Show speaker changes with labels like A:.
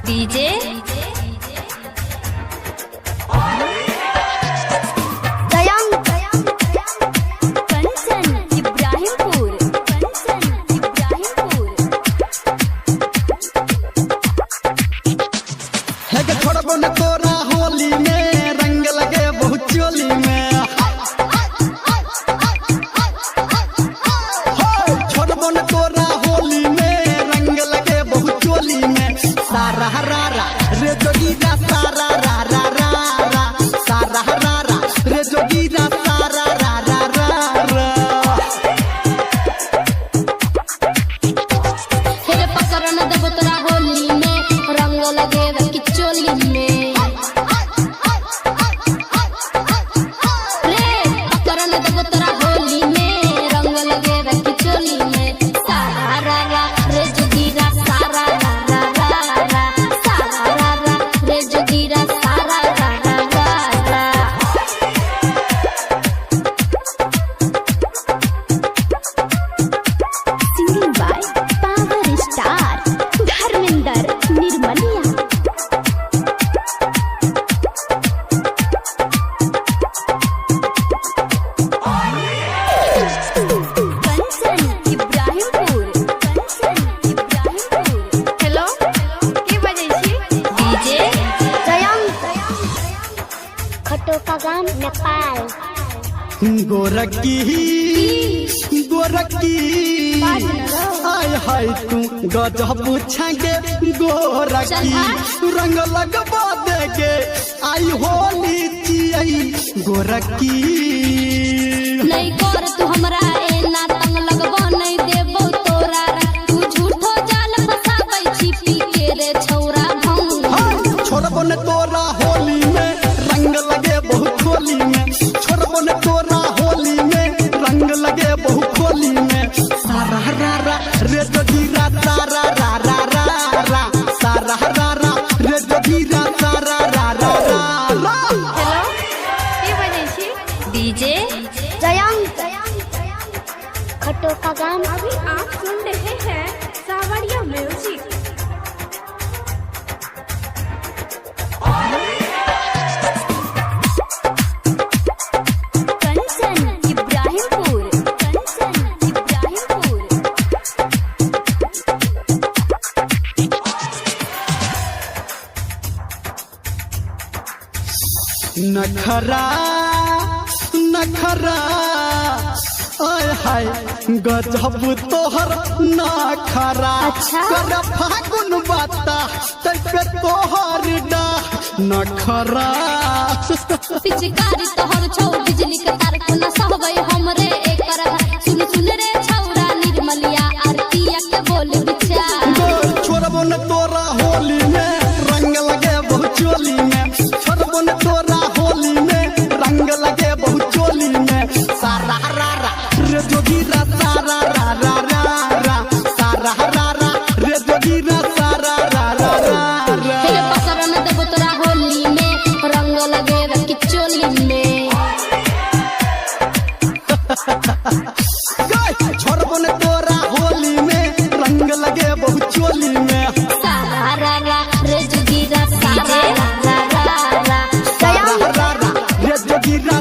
A: DJ Kanchan Ibrahimpur
B: है के छोड़बो न तोरा होली में रंग लगे बहुत चोली में छोड़बो न तोरा होली में रंग लगे बहुत चोली में सारा हरारा रे जोगीरा सारा रा रा रा रा सारा हरारा रे जोगीरा सारा रा रा रा रा
A: हेरे पकड़ न देबो तोरा होली में रंग लगे किचोली में रे पकड़ न देबो तोरा होली में रंग लगे किचोली में सारा रा रा रे जोगीरा सारा रा रा रा रा सारा रा रा रे जोगीरा सारा रा रा रा रा Singing by Power Star Dharmendra Nirmaliya Kanchan Ibrahimpur hello की बजै छी डीजे
C: खटोका गाम नेपाल
B: गोरकी गोरकी हाय हाय तू गजब छागे गोरकी रंग लगबा देगे आई होली चियई गोरकी
A: नहीं कर तू हमरा एना तंग लगबो नहीं देबो तोरा तू झूठो जाल फसाबै छी पी के रे छौरा भंग
B: छोड़बो न तोरा होली में रंग लगे बहुत होली में छोड़बो न तोरा होली में रंग लगे बहुत होली में सारा रा रा रे जोगीरा सारा रा रा रा रा सारा रा रा रे जोगीरा सारा रा रा रा रा
A: हेलो की बजै छी डीजे
C: खटोका गाम
D: अभी आप सुन रहे हैं सावरिया म्यूजिक।
A: कंचन इब्राहिमपुर
B: नखरा नखरा आय हाय गजब तोहर नखरा
A: अच्छा?
B: कर फागुन बाता तै तोहर डा नखरा
A: पिचकारी तोहर छौ बिजली के तार कोना सहबै हमरे एकर सुन सुन रे छौरा निर्मलिया आरतिया के बोल विचार
B: गोल छोड़बो न तोरा होली में रंग लगे बहुत चोली में छोड़बो न तोरा होली में रंग लगे बहुत चोली में सारा रा रा रे जोगीरा सारा रा रा रा रा सारा रा रा रे जोगीरा सारा रा रा रा रा
A: हेरे पकड़ न देबो तोरा होली में रंग लगे किचोली में
B: छोड़बो न तोरा होली में रंग लगे बहुत चोली में
A: सारा रा रा रे जोगीरा सारा रा रा रा
B: सारा रा रा रे जोगीरा